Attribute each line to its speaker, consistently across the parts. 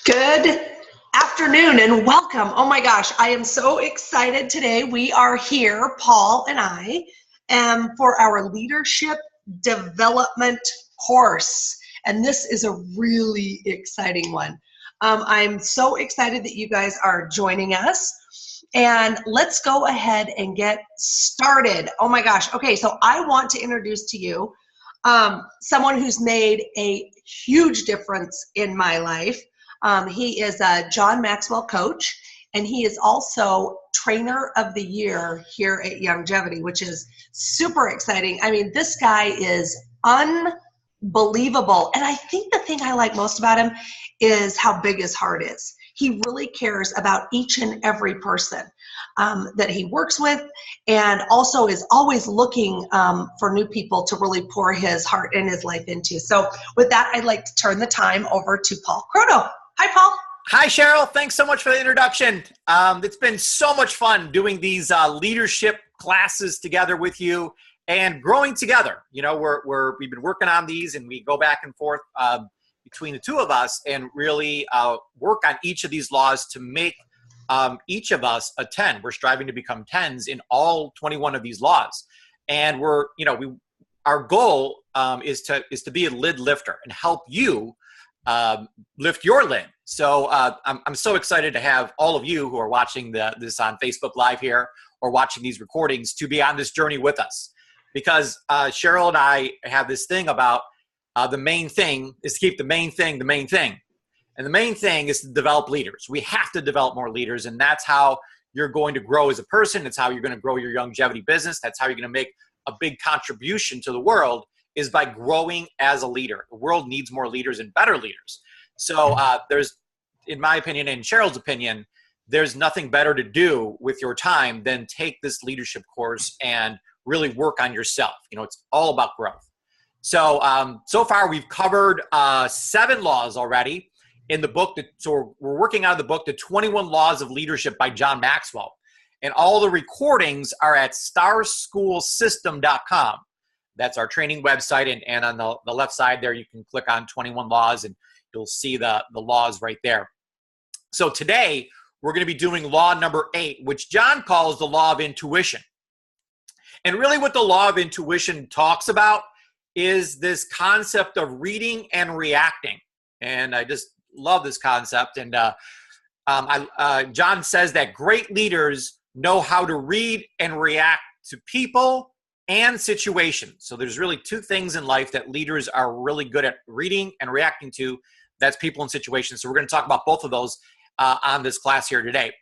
Speaker 1: Good afternoon and welcome. Oh my gosh, I am so excited today. We are here, Paul and I, for our leadership development course. And this is a really exciting one. I'm so excited that you guys are joining us. And let's go ahead and get started. Oh my gosh. Okay, so I want to introduce to you someone who's made a huge difference in my life. He is a John Maxwell coach, and he is also Trainer of the Year here at Longevity, which is super exciting. I mean, this guy is unbelievable. And I think the thing I like most about him is how big his heart is. He really cares about each and every person that he works with, and also is always looking for new people to really pour his heart and his life into. So with that, I'd like to turn the time over to Paul Croto. Hi, Paul.
Speaker 2: Hi, Cheryl. Thanks so much for the introduction. It's been so much fun doing these leadership classes together with you and growing together. You know, we've been working on these, and we go back and forth between the two of us and really work on each of these laws to make each of us a 10. We're striving to become 10s in all 21 of these laws. And our goal is to be a lid lifter and help you lift your lid. So I'm so excited to have all of you who are watching this on Facebook Live here or watching these recordings to be on this journey with us. Because Cheryl and I have this thing about the main thing is to keep the main thing the main thing. And the main thing is to develop leaders. We have to develop more leaders, and that's how you're going to grow as a person. It's how you're going to grow your longevity business. That's how you're going to make a big contribution to the world, is by growing as a leader. The world needs more leaders and better leaders. So there's, in my opinion and Cheryl's opinion, there's nothing better to do with your time than take this leadership course and really work on yourself. You know, it's all about growth. So so far we've covered 7 laws already in the book. So we're working out of the book, The 21 Laws of Leadership by John Maxwell. And all the recordings are at starschoolsystem.com. That's our training website. And on the left side there, you can click on 21 laws and you'll see the laws right there. So today, we're going to be doing law number 8, which John calls the law of intuition. And really what the law of intuition talks about is this concept of reading and reacting. And I just love this concept. And John says that great leaders know how to read and react to people and situations. So there's really 2 things in life that leaders are really good at reading and reacting to. That's people and situations. So we're going to talk about both of those on this class here today.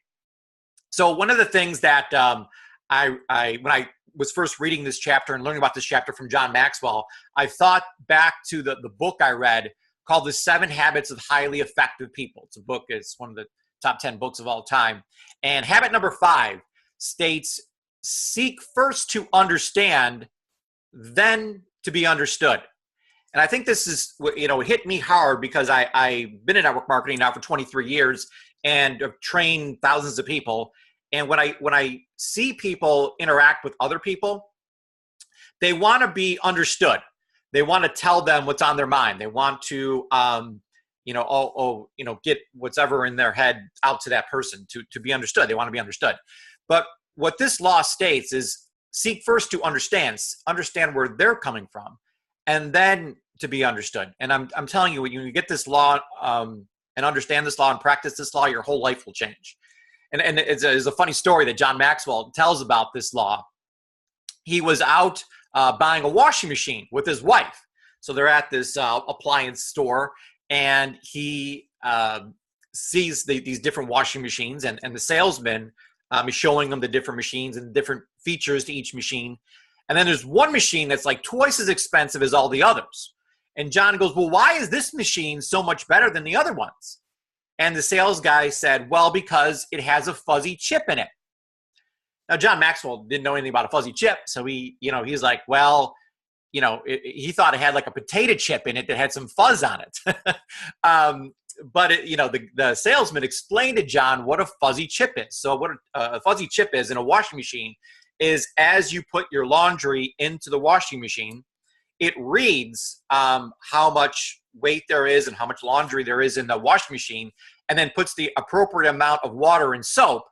Speaker 2: So one of the things that when I was first reading this chapter and learning about this chapter from John Maxwell, I thought back to the book I read called The 7 Habits of Highly Effective People. It's a book, it's one of the top 10 books of all time. And habit number 5 states, seek first to understand, then to be understood. And I think this is, it hit me hard because I've been in network marketing now for 23 years and have trained thousands of people. And when I see people interact with other people, they want to be understood. They want to tell them what's on their mind. They want to, get whatever in their head out to that person to be understood. They want to be understood. But what this law states is seek first to understand where they're coming from, and then to be understood. And I'm telling you, when you get this law and understand this law and practice this law, your whole life will change. And it's a funny story that John Maxwell tells about this law. He was out buying a washing machine with his wife. So they're at this appliance store, and he sees these different washing machines, and the salesman is showing them the different machines and different features to each machine. And then there's one machine that's like twice as expensive as all the others. And John goes, well, why is this machine so much better than the other ones? And the sales guy said, well, because it has a fuzzy chip in it. Now, John Maxwell didn't know anything about a fuzzy chip. So he's like, well, he thought it had like a potato chip in it that had some fuzz on it. But the salesman explained to John what a fuzzy chip is. So what a fuzzy chip is in a washing machine is, as you put your laundry into the washing machine, it reads how much weight there is and how much laundry there is in the washing machine, and then puts the appropriate amount of water and soap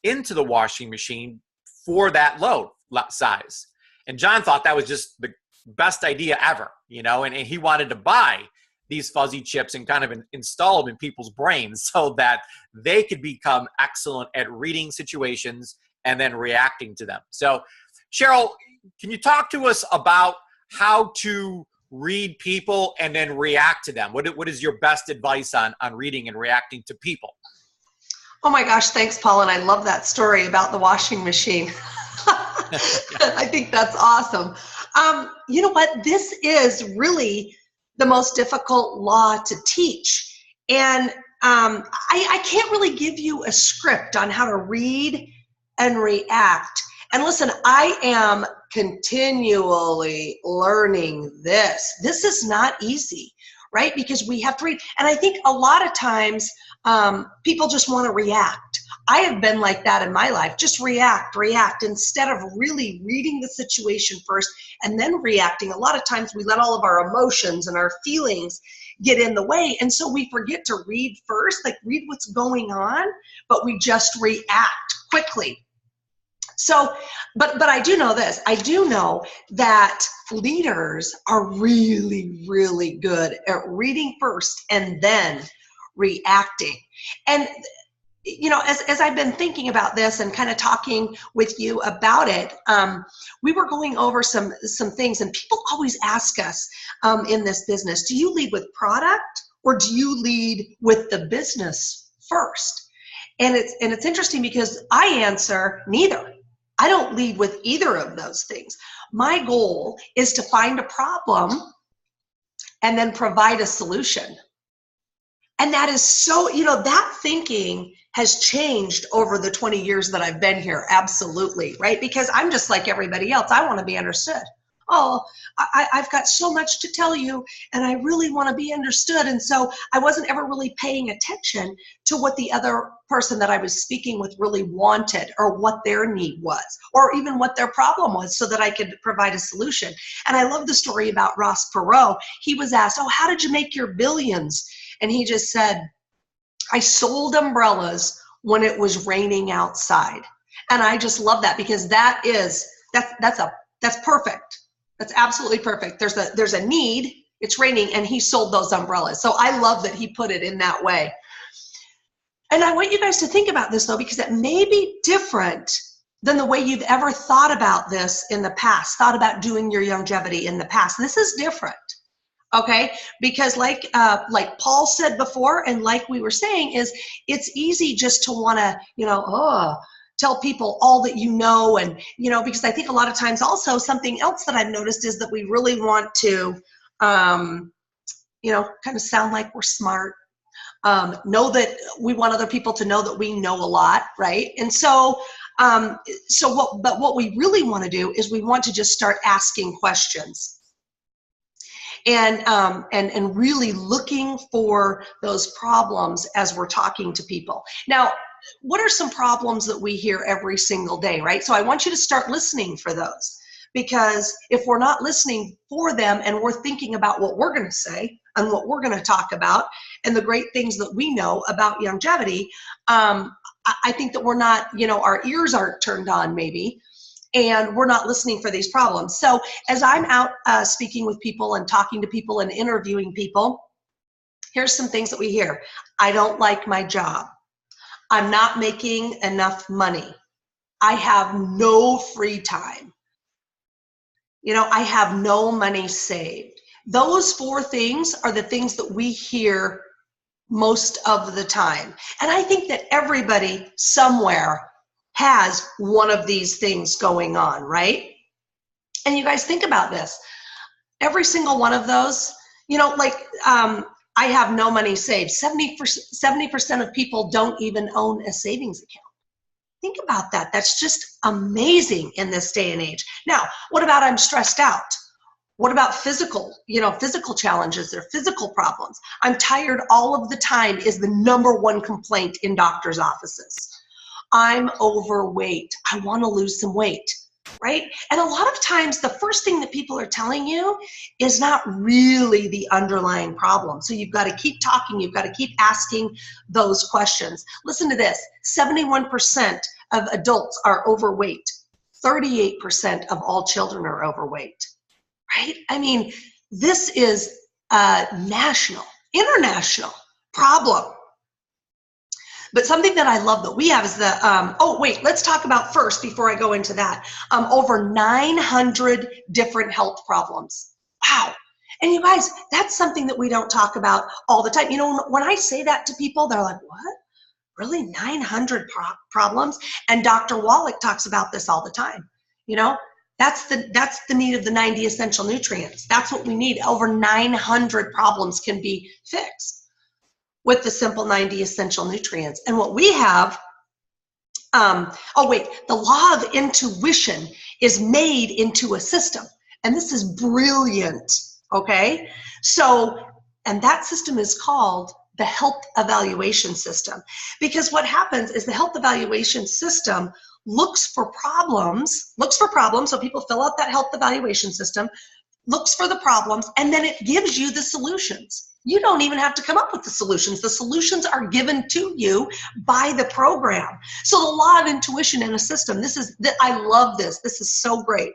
Speaker 2: into the washing machine for that load size. And John thought that was just the best idea ever, and he wanted to buy these fuzzy chips and kind of install them in people's brains so that they could become excellent at reading situations and then reacting to them. So, Cheryl, can you talk to us about how to read people and then react to them? What is your best advice on reading and reacting to people?
Speaker 1: Oh my gosh, thanks, Paul. And I love that story about the washing machine. I think that's awesome. You know what? This is really the most difficult law to teach. And I can't really give you a script on how to read and react. And listen, I am continually learning this. This is not easy, right? Because we have to read. And I think a lot of times people just want to react. I have been like that in my life, just react, instead of really reading the situation first and then reacting. A lot of times we let all of our emotions and our feelings get in the way. And so we forget to read first, like read what's going on, but we just react quickly. So, but I do know this. I do know that leaders are really, really good at reading first and then reacting. And as I've been thinking about this and kind of talking with you about it, we were going over some things, and people always ask us in this business, do you lead with product or do you lead with the business first? And it's interesting because I answer neither. I don't lead with either of those things. My goal is to find a problem and then provide a solution. And that is so, that thinking has changed over the 20 years that I've been here. Absolutely, right? Because I'm just like everybody else. I want to be understood. Oh, I've got so much to tell you, and I really want to be understood. And so I wasn't ever really paying attention to what the other person that I was speaking with really wanted, or what their need was, or even what their problem was, so that I could provide a solution. And I love the story about Ross Perot. He was asked, oh, how did you make your billions? And he just said, I sold umbrellas when it was raining outside. And I just love that, because that's perfect. That's absolutely perfect. There's a need, it's raining, and he sold those umbrellas. So I love that he put it in that way. And I want you guys to think about this, though, because it may be different than the way you've ever thought about this in the past, thought about doing your longevity in the past. This is different. Okay, because like Paul said before, and like we were saying, is it's easy just to want to, tell people all that you know, and because I think a lot of times also something else that I've noticed is that we really want to, kind of sound like we're smart, know that we want other people to know that we know a lot, right? And so, what we really want to do is we want to just start asking questions. And really looking for those problems as we're talking to people. Now, what are some problems that we hear every single day, right? So I want you to start listening for those, because if we're not listening for them and we're thinking about what we're going to say and what we're going to talk about and the great things that we know about longevity, I think that we're not, our ears aren't turned on maybe, and we're not listening for these problems. So as I'm out speaking with people and talking to people and interviewing people, here's some things that we hear. I don't like my job. I'm not making enough money. I have no free time. I have no money saved. Those 4 things are the things that we hear most of the time. And I think that everybody somewhere has one of these things going on, right? And you guys think about this. Every single one of those, I have no money saved. 70% of people don't even own a savings account. Think about that. That's just amazing in this day and age. Now, what about I'm stressed out? What about physical challenges or physical problems? I'm tired all of the time is the #1 complaint in doctors' offices. I'm overweight. I want to lose some weight. right? And a lot of times the first thing that people are telling you is not really the underlying problem. So you've got to keep talking. You've got to keep asking those questions. Listen to this. 71% of adults are overweight. 38% of all children are overweight, right? I mean, this is a national, international problem. But something that I love that we have is the, oh wait, let's talk about first, before I go into that, over 900 different health problems. Wow. And you guys, that's something that we don't talk about all the time. You know, when I say that to people, they're like, what? Really, 900 problems? And Dr. Wallach talks about this all the time. You know, that's the need of the 90 essential nutrients. That's what we need. Over 900 problems can be fixed with the simple 90 essential nutrients. And what we have, oh wait, the law of intuition is made into a system. And this is brilliant, okay? So, and that system is called the health evaluation system. Because what happens is the health evaluation system looks for problems, so people fill out that health evaluation system, looks for the problems, and then it gives you the solutions. You don't even have to come up with the solutions. The solutions are given to you by the program. So the law of intuition in a system, I love this. This is so great.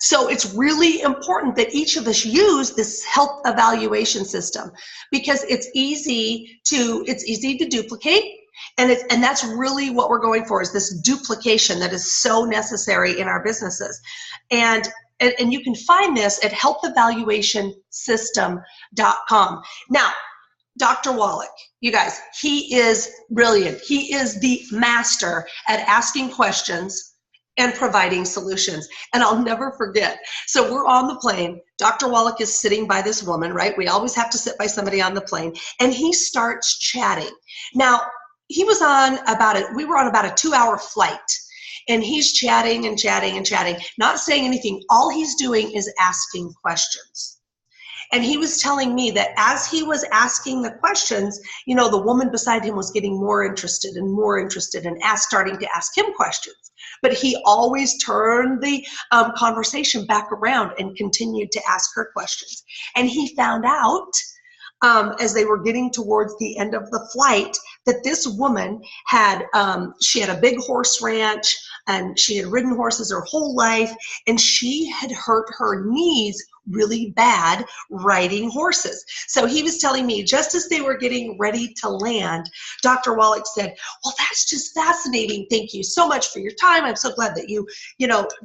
Speaker 1: So it's really important that each of us use this health evaluation system, because it's easy to duplicate, and that's really what we're going for, is this duplication that is so necessary in our businesses. And you can find this at healthevaluationsystem.com. Now, Dr. Wallach, you guys, he is brilliant. He is the master at asking questions and providing solutions. And I'll never forget. So we're on the plane. Dr. Wallach is sitting by this woman, right? We always have to sit by somebody on the plane. And he starts chatting. Now, we were on about a 2-hour flight. And he's chatting and chatting and chatting, not saying anything. All he's doing is asking questions. And he was telling me that as he was asking the questions, you know, the woman beside him was getting more interested and starting to ask him questions. But he always turned the conversation back around and continued to ask her questions. And he found out, as they were getting towards the end of the flight, that this woman had, she had a big horse ranch, and she had ridden horses her whole life, and she had hurt her knees really bad riding horses. So he was telling me, just as they were getting ready to land, Dr. Wallach said, well, that's just fascinating. Thank you so much for your time. I'm so glad that you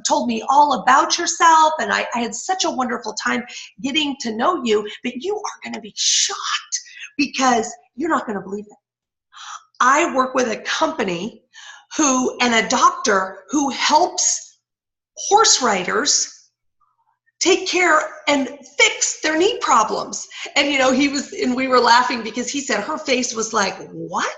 Speaker 1: told me all about yourself. And I had such a wonderful time getting to know you, but you are going to be shocked, because you're not going to believe it. I work with a company and a doctor who helps horse riders take care and fix their knee problems. And we were laughing because he said her face was like, what?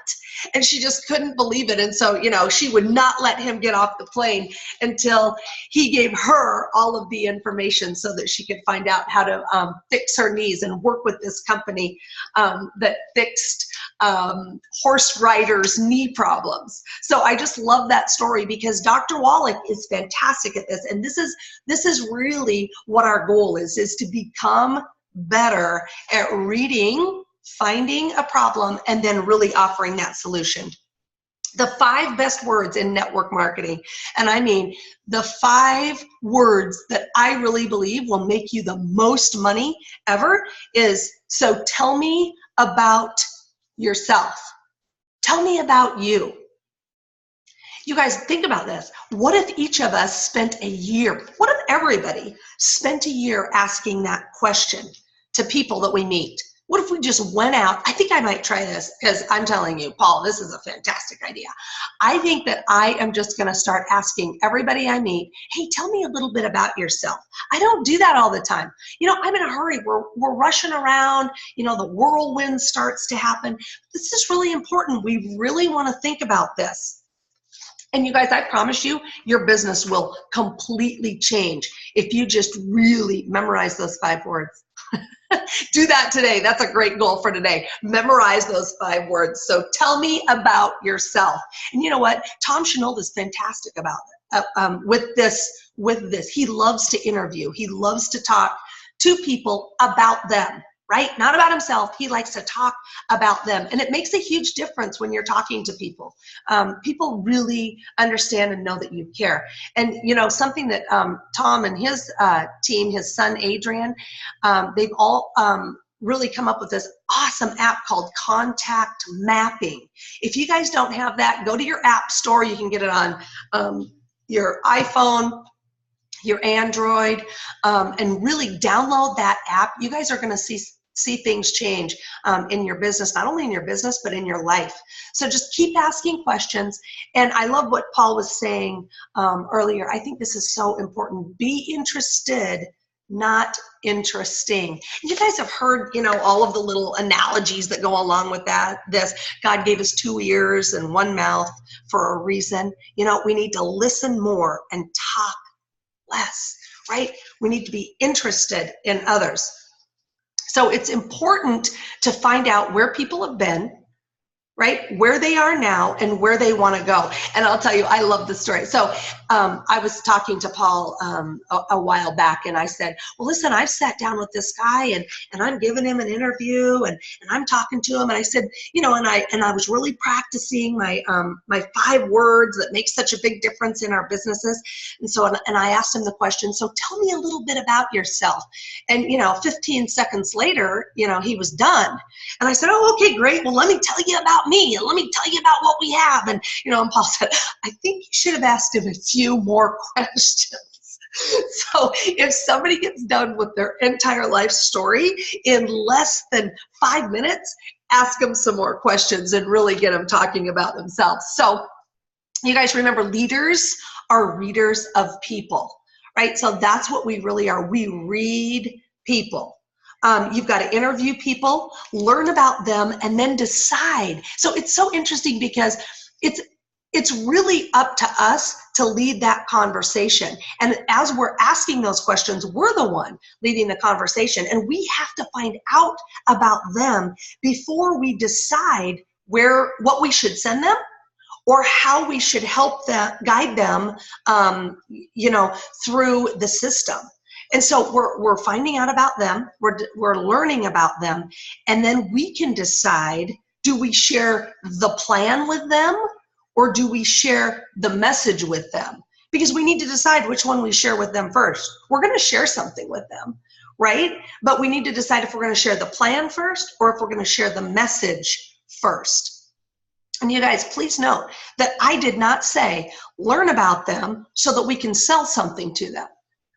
Speaker 1: And she just couldn't believe it. And so, she would not let him get off the plane until he gave her all of the information so that she could find out how to fix her knees and work with this company that fixed horse riders' knee problems. So I just love that story, because Dr. Wallach is fantastic at this. And this is really what our goal is to become better at reading, finding a problem, and then really offering that solution. The 5 best words in network marketing, and I mean the 5 words that I really believe will make you the most money ever, is, so tell me about yourself. Tell me about you. You guys, think about this. What if each of us spent a year, what if everybody spent a year asking that question to people that we meet? What if we just went out? I think I might try this, because I'm telling you, Paul, this is a fantastic idea. I think that I am just going to start asking everybody I meet, hey, tell me a little bit about yourself. I don't do that all the time. I'm in a hurry. We're rushing around. The whirlwind starts to happen. This is really important. We really want to think about this. And you guys, I promise you, your business will completely change if you just really memorize those 5 words. Do that today. That's a great goal for today. Memorize those 5 words. So tell me about yourself. And you know what? Tom Chenault is fantastic about it. with this. He loves to interview. He loves to talk to people about them, right? Not about himself. He likes to talk about them. And it makes a huge difference when you're talking to people. People really understand and know that you care. And, something that Tom and his team, his son, Adrian, they've all really come up with this awesome app called Contact Mapping. If you guys don't have that, go to your app store. You can get it on your iPhone, your Android, and really download that app. You guys are going to see things change in your business, not only in your business, but in your life. So just keep asking questions. And I love what Paul was saying earlier. I think this is so important. Be interested, not interesting. You guys have heard, all of the little analogies that go along with this. God gave us 2 ears and 1 mouth for a reason. We need to listen more and talk less, right? We need to be interested in others. So it's important to find out where people have been, right? Where they are now and where they want to go. And I'll tell you, I love this story. So I was talking to Paul a while back, and I said, well, listen, I've sat down with this guy and I'm giving him an interview and I'm talking to him. And I said, and I was really practicing my 5 words that make such a big difference in our businesses. And so, and I asked him the question, so tell me a little bit about yourself. And, 15 seconds later, he was done. And I said, oh, okay, great. Well, let me tell you about me and let me tell you about what we have. And and Paul said, I think you should have asked him a few more questions. So if somebody gets done with their entire life story in less than 5 minutes, ask them some more questions and really get them talking about themselves. So you guys remember, leaders are readers of people, right? So that's what we really are. We read people. You've got to interview people, learn about them, and then decide. So it's so interesting because it's really up to us to lead that conversation. And as we're asking those questions, we're the one leading the conversation. And we have to find out about them before we decide what we should send them or how we should help them, guide them, through the system. And so we're finding out about them, we're learning about them, and then we can decide, do we share the plan with them or do we share the message with them? Because we need to decide which one we share with them first. We're going to share something with them, right? But we need to decide if we're going to share the plan first or if we're going to share the message first. And you guys, please note that I did not say learn about them so that we can sell something to them.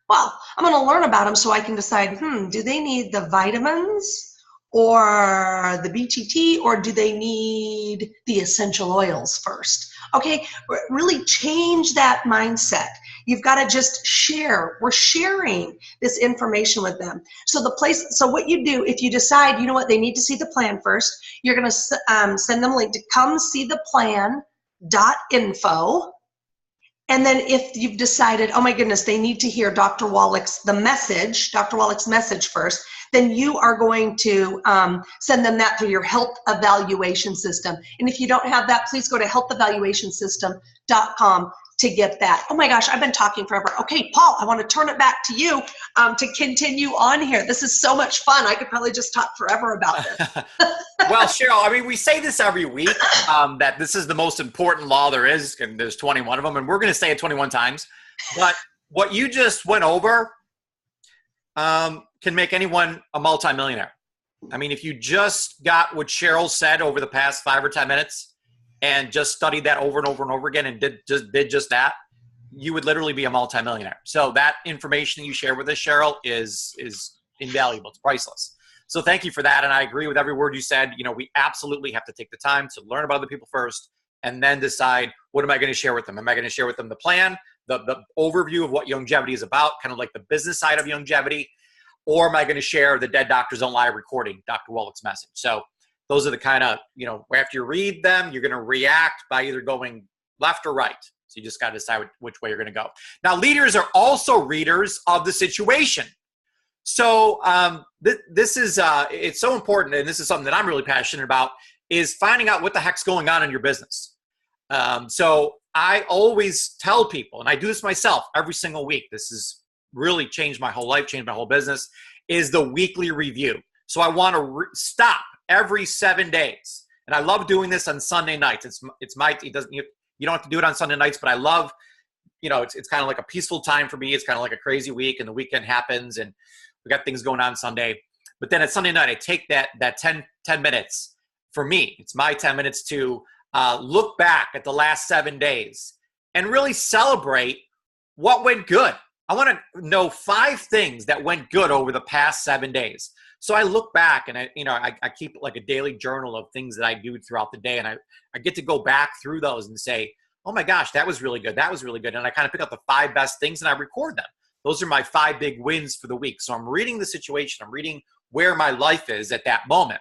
Speaker 1: Well, I'm going to learn about them so I can decide, do they need the vitamins or the BTT, or do they need the essential oils first? Okay, really change that mindset. You've got to just share. We're sharing this information with them. So what you do, if you decide, you know what, they need to see the plan first, you're going to send them a link to come see the plan.info. And then if you've decided, oh my goodness, they need to hear Dr. Wallach's message first, then you are going to send them that through your health evaluation system. And if you don't have that, please go to healthevaluationsystem.com to get that. Oh my gosh, I've been talking forever. Okay, Paul, I want to turn it back to you to continue on here. This is so much fun. I could probably just talk forever about this.
Speaker 2: Well, Cheryl, we say this every week, that this is the most important law there is, and there's 21 of them, and we're going to say it 21 times. But what you just went over can make anyone a multimillionaire. If you just got what Cheryl said over the past 5 or 10 minutes, and just studied that over and over and over again and did just that, you would literally be a multimillionaire. So that information you share with us, Cheryl, is invaluable. It's priceless. So thank you for that. And I agree with every word you said. We absolutely have to take the time to learn about other people first and then decide, what am I going to share with them? Am I going to share with them the plan, the overview of what longevity is about, kind of like the business side of longevity, or am I going to share the Dead Doctors Don't Lie recording, Dr. Wallach's message? So those are the kind of, after you read them, you're going to react by either going left or right. So you just got to decide which way you're going to go. Now, leaders are also readers of the situation. So this is, it's so important, and this is something that I'm really passionate about, is finding out what the heck's going on in your business. So I always tell people, and I do this myself every single week, this has really changed my whole life, changed my whole business, is the weekly review. So I want to stop every 7 days. And I love doing this on Sunday nights. You don't have to do it on Sunday nights, but I love, it's kind of like a peaceful time for me. It's kind of like a crazy week, and the weekend happens and we got things going on Sunday. But then at Sunday night, I take that 10 minutes for me. It's my 10 minutes to look back at the last 7 days and really celebrate what went good. I want to know 5 things that went good over the past 7 days. So I look back and I keep like a daily journal of things that I do throughout the day. And I get to go back through those and say, oh my gosh, that was really good. That was really good. And I kind of pick up the 5 best things and I record them. Those are my 5 big wins for the week. So I'm reading the situation. I'm reading where my life is at that moment.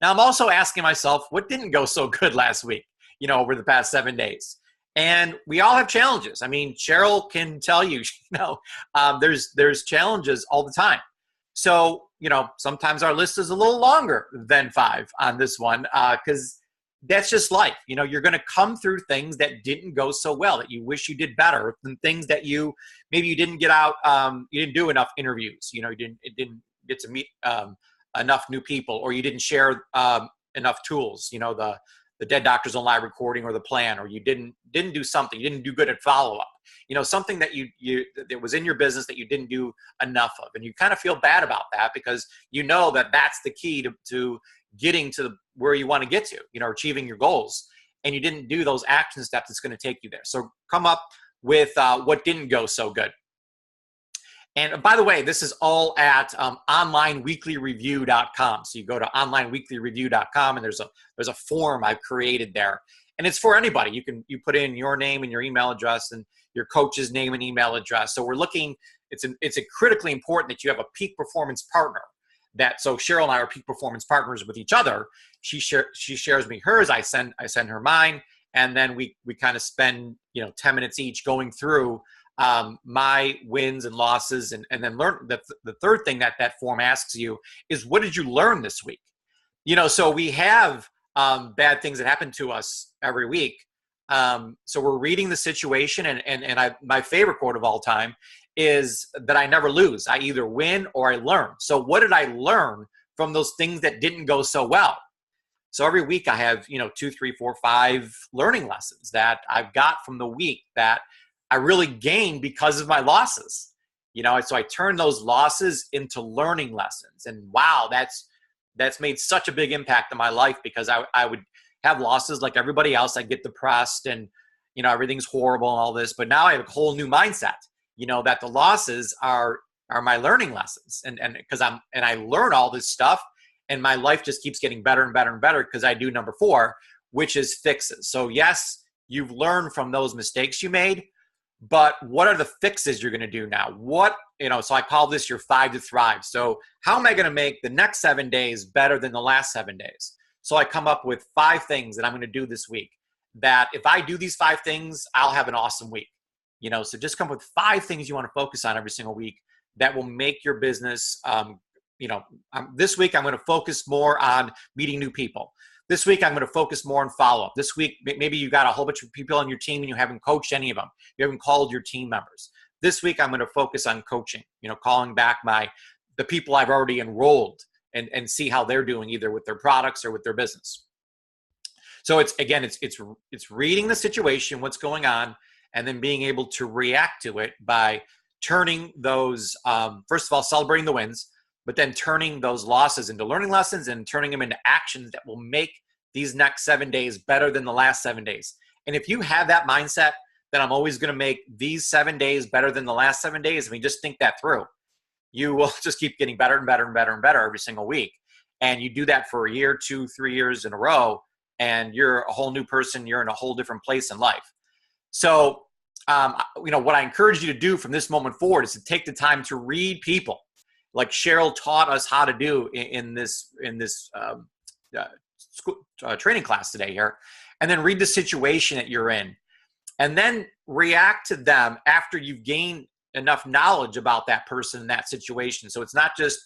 Speaker 2: Now I'm also asking myself, what didn't go so good last week, over the past 7 days? And we all have challenges. I mean, Cheryl can tell you, there's challenges all the time. So, sometimes our list is a little longer than 5 on this one because that's just life. You're going to come through things that didn't go so well, that you wish you did better, than things that maybe you didn't get out, you didn't do enough interviews, you didn't get to meet enough new people, or you didn't share enough tools, the Dead Doctors Don't Lie recording or the plan, or you didn't do something, you didn't do good at follow-up, something that that was in your business that you didn't do enough of. And you kind of feel bad about that because that's the key to getting to where you want to get to, achieving your goals. And you didn't do those action steps that's going to take you there. So come up with what didn't go so good. And by the way, this is all at onlineweeklyreview.com. So you go to onlineweeklyreview.com and there's a form I've created there. And it's for anybody. You put in your name and your email address and your coach's name and email address. So we're looking, it's critically important that you have a peak performance partner. So Cheryl and I are peak performance partners with each other. She shares me hers, I send her mine, and then we kind of spend 10 minutes each going through my wins and losses, and then learn. The third thing that form asks you is, what did you learn this week? So we have bad things that happen to us every week. So we're reading the situation, and my favorite quote of all time is that I never lose. I either win or I learn. So what did I learn from those things that didn't go so well? So every week I have 2, 3, 4, 5 learning lessons that I've got from the week that I really gained because of my losses, so I turn those losses into learning lessons. And wow, that's made such a big impact on my life, because I would have losses like everybody else. I get depressed and, everything's horrible and all this, but now I have a whole new mindset, that the losses are my learning lessons. And because I learn all this stuff, and my life just keeps getting better and better and better because I do number 4, which is fixes. So yes, you've learned from those mistakes you made, but what are the fixes you're going to do now? So I call this your 5 to thrive. So how am I going to make the next 7 days better than the last 7 days? So I come up with 5 things that I'm going to do this week, that if I do these 5 things, I'll have an awesome week. So just come up with 5 things you want to focus on every single week that will make your business, this week I'm going to focus more on meeting new people. This week, I'm going to focus more on follow-up. This week, maybe you got a whole bunch of people on your team and you haven't coached any of them. You haven't called your team members. This week, I'm going to focus on coaching, calling back the people I've already enrolled and see how they're doing, either with their products or with their business. So it's reading the situation, what's going on, and then being able to react to it by turning those, first of all, celebrating the wins, but then turning those losses into learning lessons and turning them into actions that will make these next 7 days better than the last 7 days. And if you have that mindset that I'm always going to make these 7 days better than the last 7 days, just think that through, you will just keep getting better and better and better and better every single week. And you do that for a year, 2, 3 years in a row, and you're a whole new person. You're in a whole different place in life. So, what I encourage you to do from this moment forward is to take the time to read people, like Cheryl taught us how to do in this training class today here, and then read the situation that you're in, and then react to them after you've gained enough knowledge about that person and that situation. So it's not just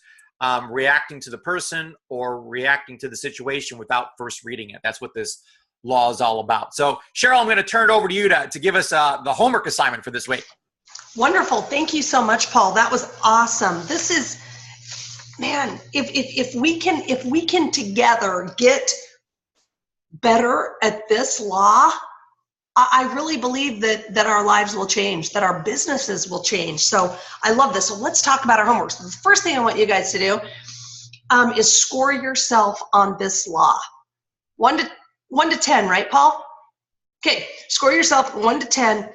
Speaker 2: reacting to the person or reacting to the situation without first reading it. That's what this law is all about. So Cheryl, I'm going to turn it over to you to give us the homework assignment for this week.
Speaker 1: Wonderful. Thank you so much, Paul. That was awesome. This is, man, if we can together get better at this law, I really believe that our lives will change, that our businesses will change. So I love this. So let's talk about our homework. So the first thing I want you guys to do is score yourself on this law. 1 to 10, right, Paul? Okay, score yourself 1 to 10,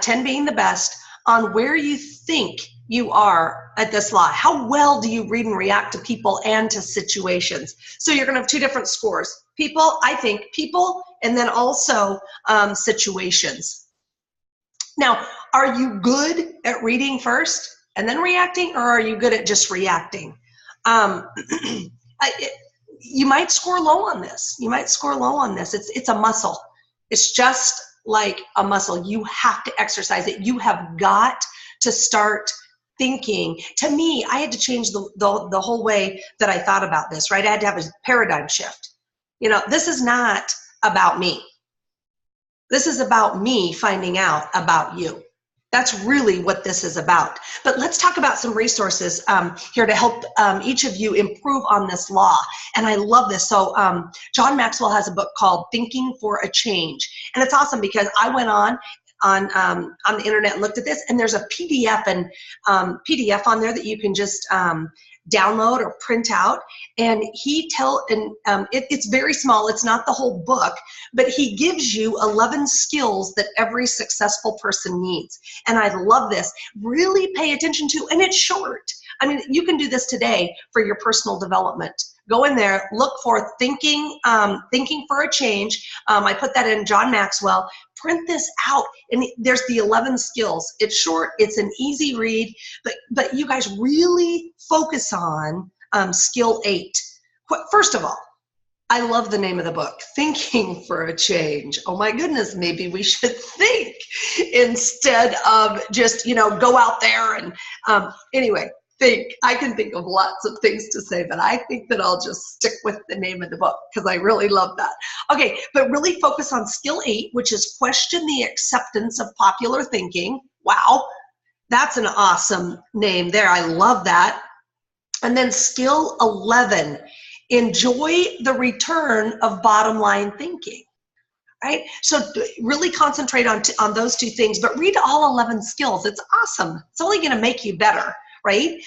Speaker 1: 10 being the best, on where you think you are at this law. How well do you read and react to people and to situations? So you're going to have 2 different scores. People, I think, people, and then also situations. Now, are you good at reading first and then reacting, or are you good at just reacting? You might score low on this. You might score low on this. It's a muscle. It's just like a muscle. You have to exercise it. You have got to start thinking. To me, I had to change the whole way that I thought about this, right? I had to have a paradigm shift. You know, this is not about me. This is about me finding out about you. That's really what this is about. But let's talk about some resources here to help each of you improve on this law. And I love this. So John Maxwell has a book called Thinking for a Change. And it's awesome because I went on the internet and looked at this, and there's a PDF PDF on there that you can just download or print out. And it's very small. It's not the whole book, but he gives you 11 skills that every successful person needs. And I love this. Really pay attention to, and it's short. I mean, you can do this today for your personal development. Go in there, look for thinking for a change. I put that in John Maxwell. Print this out, and there's the 11 skills. It's short, it's an easy read, but you guys really focus on skill 8. First of all, I love the name of the book, Thinking for a Change. Oh my goodness, maybe we should think instead of just, go out there and anyway. I can think of lots of things to say, but I think that I'll just stick with the name of the book because I really love that. Okay, but really focus on skill 8, which is question the acceptance of popular thinking. Wow, that's an awesome name there. I love that. And then skill 11, enjoy the return of bottom line thinking. Right? So really concentrate on those 2 things, but read all 11 skills. It's awesome. It's only going to make you better. Right?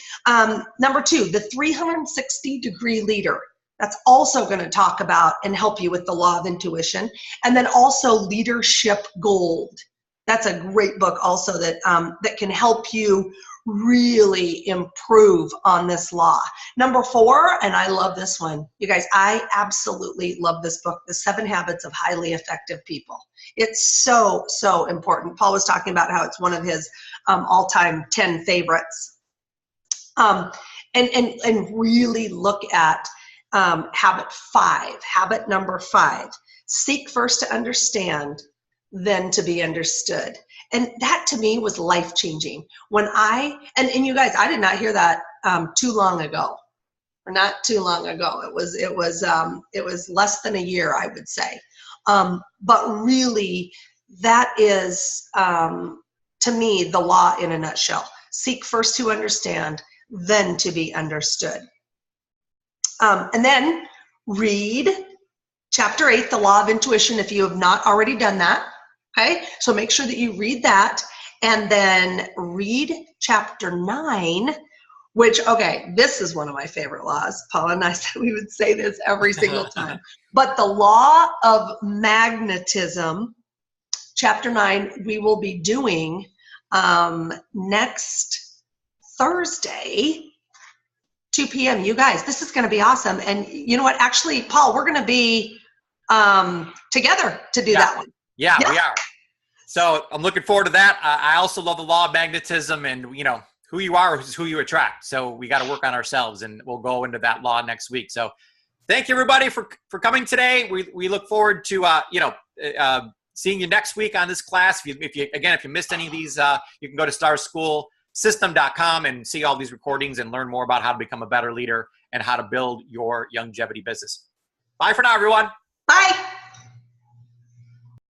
Speaker 1: Number 2, the 360-degree leader. That's also going to talk about and help you with the law of intuition. And then also Leadership Gold. That's a great book also that can help you really improve on this law. Number 4, and I love this one. You guys, I absolutely love this book, The 7 Habits of Highly Effective People. It's so, so important. Paul was talking about how it's one of his all-time 10 favorites. And really look at habit number 5. Seek first to understand, then to be understood. And that to me was life-changing. When and you guys, I did not hear that too long ago, or not too long ago. It was less than a year, I would say. But really, that is to me the law in a nutshell. Seek first to understand, then to be understood. And then read chapter 8, the law of intuition, if you have not already done that. Okay, so make sure that you read that, and then read chapter 9, which, okay, this is one of my favorite laws. Paul and I said we would say this every single time. But the law of magnetism, chapter 9, we will be doing next Thursday, 2 p.m. You guys, this is going to be awesome. And you know what? Actually, Paul, we're going to be together to do that one.
Speaker 2: Yeah, we are. So I'm looking forward to that. I also love the law of magnetism, and who you are is who you attract. So we got to work on ourselves, and we'll go into that law next week. So thank you, everybody, for coming today. We look forward to seeing you next week on this class. If you missed any of these, you can go to starschoolsystem.com and see all these recordings and learn more about how to become a better leader and how to build your longevity business. Bye for now, everyone.
Speaker 1: Bye.